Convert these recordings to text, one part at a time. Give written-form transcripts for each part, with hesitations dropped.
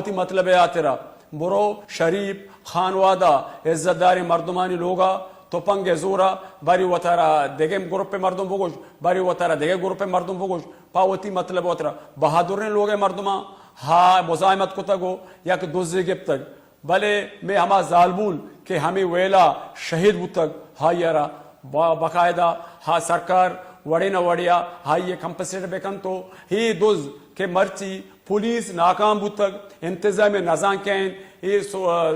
پاوتی مطلب ہے آترا برو شریف خانوادہ عزت داری مردمانی لوگا تو پنگ زورا باری وطارا دیگه گروپ مردم بگوش باری وطارا دیگه گروپ مردم بگوش پاوتی مطلب وطارا بہادرین لوگ مردما ہا مزاحمت کو تگو یا کہ دوزی گپ تک بلے میں ہما ظالمون کہ ہمیں ویلا شہید بتک ہا یارا باقاعدہ ہا سرکار وڑے نہ وڑیا ہائی یہ کمپنسیٹ بیکن تو ہی دوز کہ مرچی پولیس ناکام بتک انتظام نظام کہیں یہ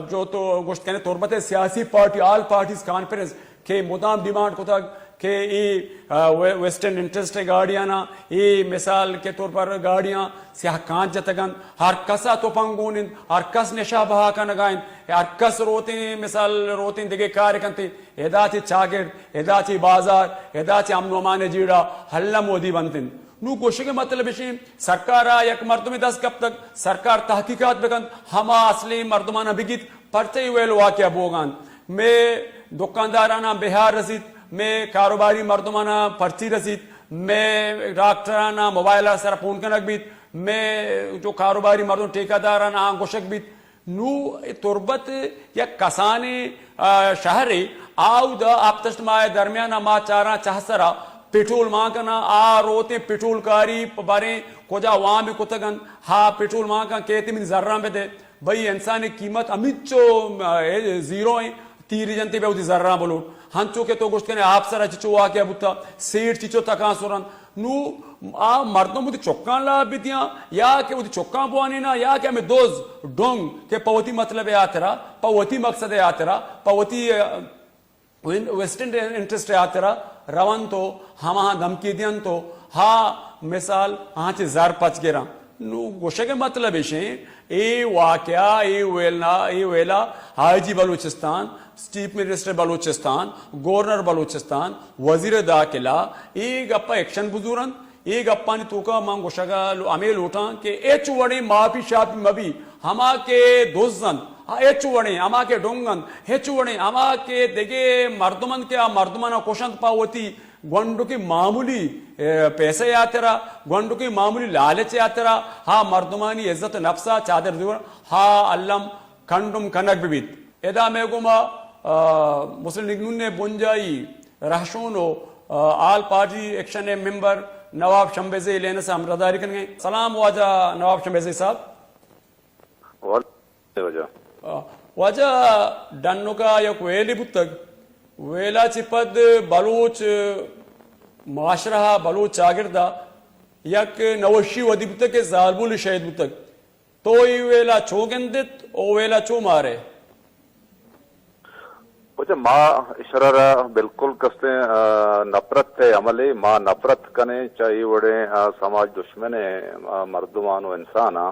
جو تو گوشت کہنے تربت سیاسی پارٹی آل پارٹیز کانفرنس کہ مدام ڈیمانڈ کو تک کہ یہ ویسٹرن انٹرسٹ گاڑیاں نا یہ مثال کے طور پر گاڑیاں سیاہ کانچ جتگن ہر کسا تو پنگون ہر کس نشا بہا کا نگائن ہر کس روتیں مثال روتیں دیگے کار کنتے ادا چی چاگرد ادا چی بازار ادا چی امن و امان جیڑا حلہ مودی بنتن نو گوشے کے مطلب ہے سرکارا یک مردمی دست کب تک سرکار تحقیقات بکن ہما اصلی مردمانہ بگیت پرچے ہوئے واقعہ بوگان میں دکاندارانہ بہار رسید میں کاروباری مردمانہ پرچی رسید میں ڈاکٹرانہ موبائل سر فون کنک بیت میں جو کاروباری مردم ٹھیکادارانہ گوشک بیت نو تربت یا کسانی شہری آو دا آپتشت مائے درمیانہ ما چارا چہسرا پیٹرول ماں کنا آ روتے پیٹرول کاری بارے کجا وہاں بھی کتگن ہاں پیٹرول ماں کا کہتے من ذرہ میں دے بھئی انسانی قیمت امید چو زیرو ہیں تیری جنتی بے ہوتی ذرہ بلو ہنچو کے تو گوشت کنے آپ سرا چچو واقعہ بتا سیٹ چچو تکان سورن نو آ مردوں بودی چوکان لا بیتیاں یا کہ بودی چوکان بوانی نا یا کہ ہمیں دوز ڈونگ کہ پوتی مطلب ہے آترا پوتی مقصد ہے آترا پوتی ویسٹرن انٹرسٹ ہے آترا روان تو ہاں دھمکی دین تو ہاں مثال ہاں چی زار پچ گرا نو گوشے کے مطلب ہے اے واقعہ اے ویلا حاجی Balochistan chief minister Balochistan governor Balochistan وزیر داخلہ ای گپا ایکشن بزورن ای گپا نے توکا ماں گوشہ کا ہمیں لوٹاں کہ اے چوڑی ماپی شاپی مبی ہما کے دوزن ایچ وڑے اما کے ڈونگن ہیچ وڑے اما کے دیگے مردمن کے مردمانہ کوشند پاوتی گونڈو کی معمولی پیسے آترا گونڈو کی معمولی لالچ آترا ہاں مردمانی عزت نفسا چادر دیور ہاں علم کھنڈم کنک بیت ادا میں گما مسلم لیگ نے بنجائی رہشونو آل پارٹی ایکشن ممبر نواب شمبیزی لینے سے ہم رداری کریں گے سلام واجہ نواب شمبیزی صاحب وجہ ڈنو کا یک ویلی بتگ ویلا چپد بلوچ معاشرہ بلوچ چاگردہ یک نوشی ودی بتگ کے ظالبول شہید بتگ تو یہ ویلا چو گندت او ویلا چو مارے وجہ ماں اشرارہ بالکل کستے نفرت تے عملے ماں نفرت کنے چاہیے وڑے سماج دشمنے مردمان و انسانا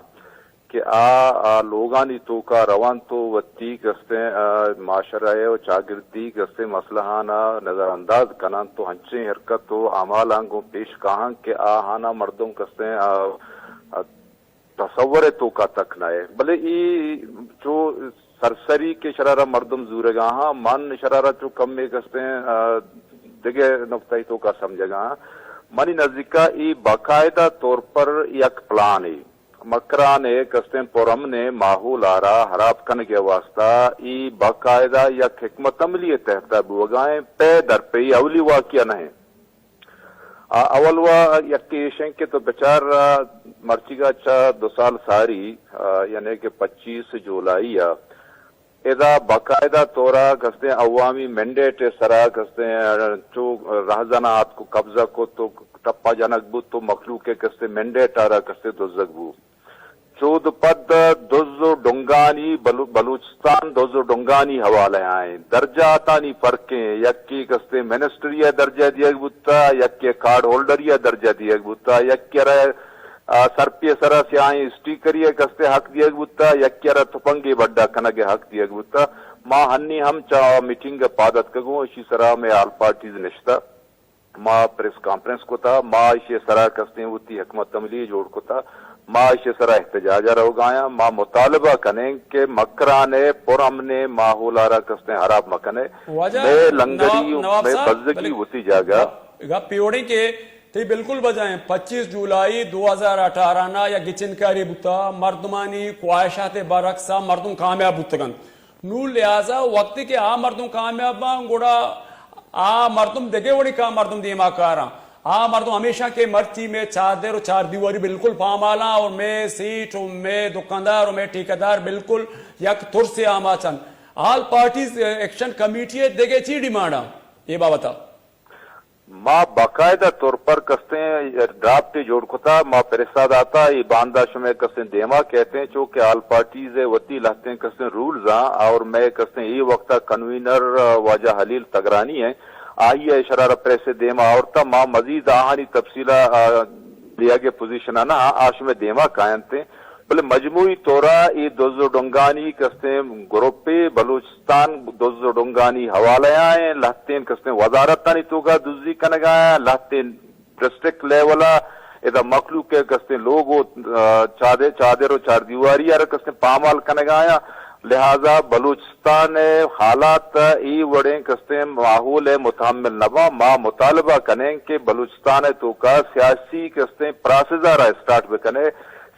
کہ لوگانی تو کا روان تو وتی کستے معاشرہ و چاگردی کستے مسئلہانا نظر انداز کنان تو ہنچیں حرکت تو اعمال آنگوں پیش کہاں کہ آہانا مردم کستے تصور تو کا تک نائے بلے ای جو سرسری کے شرارہ مردم زورے گا ہاں من شرارہ جو کم میں کستے دیگے نفتائی تو کا سمجھے گا منی نزدیکا ای باقاعدہ طور پر یک پلان ای مکرانے کستیں پورم نے ماحول آرا حراب کن کے واسطہ ای باقاعدہ یک حکمت عملی تحت بوگائیں پے در پہ اولی واقعہ نہیں اول یک شن کے تو بچار مرچی کا 2 سال ساری یعنی کہ 25 جولائی اذا باقاعدہ طورا کستے عوامی مینڈیٹ سرا کستے جو رہزانات کو قبضہ کو تو ٹپا جانک بو تو مخلوق کے کستے مینڈیٹ آرا کستے دوزک بو چود پد دوزو ڈنگانی بلوچستان دوزو ڈنگانی حوالے آئیں درجاتانی فرقیں یک کی کستے منسٹریہ درجہ دیگ بوتا یک کے کارڈ ہولڈریہ درجہ دیگ بوتا یک کے رہے سرپی سرا سے آئیں اسٹیکریہ کستے حق دیگ بوتا یک کے رہے تپنگی بڑا کنگے حق دیگ بوتا ماں ہنی ہم چاہ میٹنگ پادت کگوں اسی سرا میں آل پارٹیز نشتا ماں پریس کانفرنس کو تھا ماں اسی سرا کستے ہوتی حکمت عملی جوڑ کو تھا ماں اسی سرا احتجاج رہو گایا ماں مطالبہ کنے کہ مکرانے پرامنے ماحول آرہ کستے حراب مکنے میں لنگری میں بزدگی ہوتی جاگا پیوڑی کے تی بالکل بجائیں 25 جولائی 2018 نا یا گچن کاری بوتا مردمانی خواہشات برعکسا مردم کامیاب بوتگن نو لہذا وقتی کہ آ مردم کامیاب گوڑا آ مردم دگے وڑی کا مردم دیما کارا آ مردم ہمیشہ کے مرچی میں چادر اور چار دیواری بالکل پامالا اور میں سیٹ اور میں دکاندار اور میں ٹھیکیدار بالکل یک تھر سے آما چن آل پارٹیز ایکشن کمیٹی دگے چی ڈیمانڈا یہ بابتا ماں باقاعدہ طور پر کستے ہیں ڈرافٹ جوڑ کتا ماں پرساد آتا یہ باندہ شمع کستے دیما کہتے ہیں چونکہ آل پارٹیز وطی لہتے ہیں کستے رولز ہیں اور میں کستے ہیں یہ وقتا کنوینر واجہ حلیل تگرانی ہے آئیے اشرارہ پریس دیما آورتا ماں مزید آہانی تفصیلہ دیا گیا پوزیشن ہے نا آش میں دیما قائم تھے بلے مجموعی طورا یہ دوزو ڈنگانی کستے گروپے بلوچستان دوزو ڈنگانی حوالے آئیں لہتین کستے وزارتانی توگا دوزی کنگایا لہتین ڈسٹرکٹ لیولا اذا مخلوق کے کستے لوگو چادر و چار دیواری آرہ کستے پامال کنگایا لہذا بلوچستان حالات ای وڑیں کستے ماحول متحمل نبا ما مطالبہ کنیں کہ بلوچستان تو کا سیاسی کستے پراسزہ رہا اسٹارٹ بکنے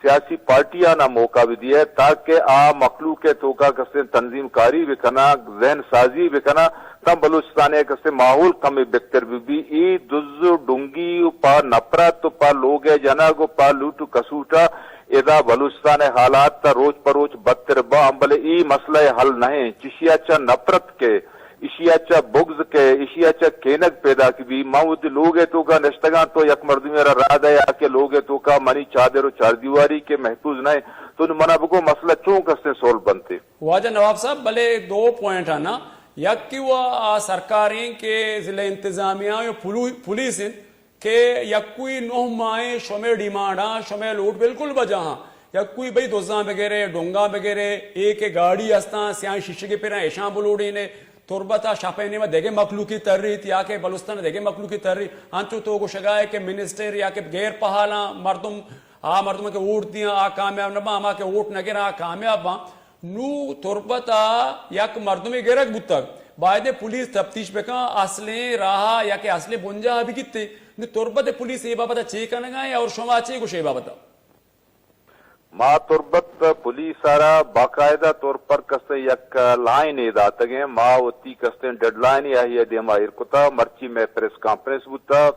سیاسی پارٹیاں نہ موقع بھی دیا ہے تاکہ مخلوق تو کا کستے تنظیم کاری بکنا ذہن سازی بکنا تم بلوچستان کستے ماحول کمی بہتر بھی ای دزو ڈنگی پا نپرت پا لوگ جنا کو پا لوٹو کسوٹا اذا بلوچستان حالات تا روز پر روز بدتر با بلے ای مسئلہ حل نہیں چشیا چا نپرت کے اشیا چا بغض کے اشیا چا کینک پیدا کی بھی موت لوگ تو کا نشتگان تو یک مردمی میرا راد ہے کہ لوگ تو کا منی چادر و چار دیواری کے محفوظ نہیں تو منا بکو مسئلہ چون کستے سول بنتے واجہ نواب صاحب بلے 2 پوائنٹ ہے نا یک کی وہ سرکاریں کے ضلع انتظامیہ یا پولیس کہ یک کوئی 9 ماہیں شمع ڈیمانڈا شمع لوٹ بالکل بجاہاں یک کوئی بھئی دوزاں بگیرے ڈونگاں بگیرے ایک گاڑی ہستاں سیاں شیشے کے پیران ایشاں بلوڑی نے تربتا شاپینے میں دیگے مخلوقی ترریت یا کہ بلوستان دیگے مخلوقی ترریت انچو تو کو شگائے کہ منسٹر یا کہ غیر پہالاں مردم مردم کے ووٹ دیاں کامیاب نبا ہما کے ووٹ نگرہ کامیاب نو تربتا یک مردمی گیرک بودتک باید پولیس تفتیش بکا اصلیں راہا یا کہ اصلیں بنجا بھی کتے نو تربت پولیس یہ بابتا چیک کرنگا اور شما چیک کو شے بابتا ما تربت پولیس سارا باقاعدہ طور پر کستے یک لائن ایدات گئے ما ہوتی کستے ڈیڈ لائن یا ہی دیما ارکتا مرچی میں پریس کانفرنس بوتا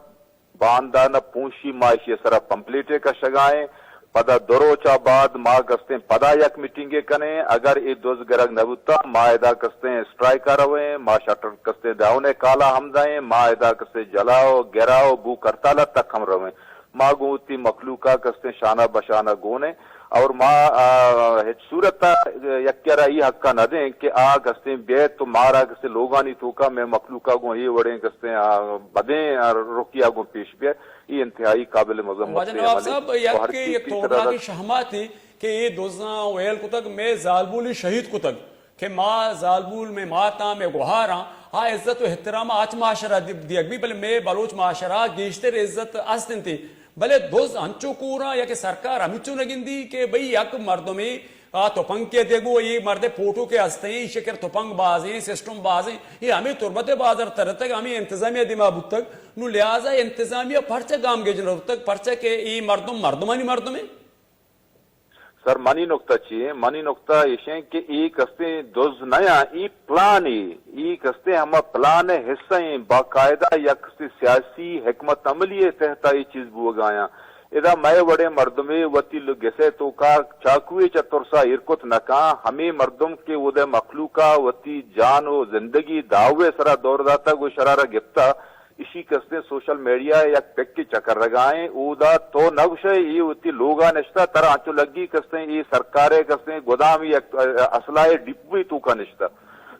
باندانا پونشی معاشی سرا پمپلیٹے کا شگائیں پدا دروچا بعد ما کستے پدا یک میٹنگے کنے اگر ای دوز گرگ نبوتا ما ادا کستے اسٹرائک روئیں ما شٹر کستے داؤنے کالا حمدائیں ما ادا کستے جلاؤ گراؤ بو کرتالا تک ہم روئیں ما گوتی مخلوقہ کستے شانہ بشانہ گونے اور ما صورت یکیرہ یہ حقہ نہ دیں کہ کستے بیت تو مارا کستے لوگانی توکا میں مخلوقہ گو یہ وڑیں کستے بدیں رکیا گو پیش بیا یہ انتہائی قابل مذمت ہے نواب صاحب یک توڑنا کی شہمات تھی کہ یہ دوزاں ویل کو تک میں زالبولی شہید کو تک کہ ما زالبول میں ماتا میں گوھاراں عزت و احترام آج معاشرہ دیگ بھی بلے میں بلوچ معاشرہ گیشتر عزت استن تھی بلے دوز انچو کورا یا کہ سرکار ہمیچو نگن دی کہ بھئی یک مردمی توپنگ کے دیگو یہ مرد پوٹو کے ہستے ہیں شکر توپنگ بازیں سسٹم بازیں یہ ہمیں تربت بازار ترتک ہمیں انتظامیہ دیما بود تک نو لہذا انتظامیہ پرچہ گام گے جنر تک پرچہ کہ یہ مردمانی مردمیں سر مانی نکتہ چیئے مانی نکتہ یہ کہ ای کستے دوز نیا ای پلانی ای کستے ہما پلان حصہ ہیں باقاعدہ یا کستے سیاسی حکمت عملی تحتا ای چیز بوگایا اذا میں وڑے مردمے وطی لگسے تو کا چاکوی چطرسا ارکت نکا ہمیں مردم کے ودے مخلوقہ وطی جان و زندگی دعوے سرا دور داتا کو شرارہ گفتا اسی کستے سوشل میڈیا یا پیک کی چکر رگائیں اودا تو نوش ہے یہ ہوتی لوگا نشتا ترہ آنچو لگی کستے یہ سرکارے کستے گودامی اسلحے ڈپوی تو کا نشتا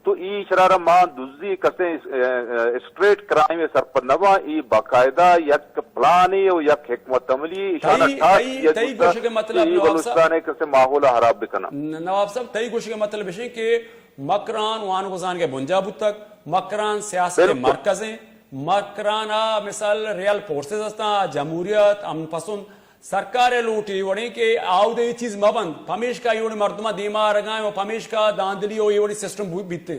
تو ای شرارہ ماں دوزی کسے اسٹریٹ کرائم سرپر نوا ای باقاعدہ یک پلانی و یک حکمت عملی تئی گوشے کے مطلب بلوچستان کسے ماحول حراب بکنا نواب صاحب تئی گوشے کے مطلب ہے کہ مکران وان گزان کے بنجابو تک مکران سیاست مرکزیں مکرانا مثال ریال فورسز ہستا جمہوریت امن پسند سرکار لوٹی وڑی کہ آو دے چیز مبند پمیش کا یہ مردمہ دیما رگائیں و پمیش کا داندلی و یہ سسٹم بیتے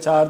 4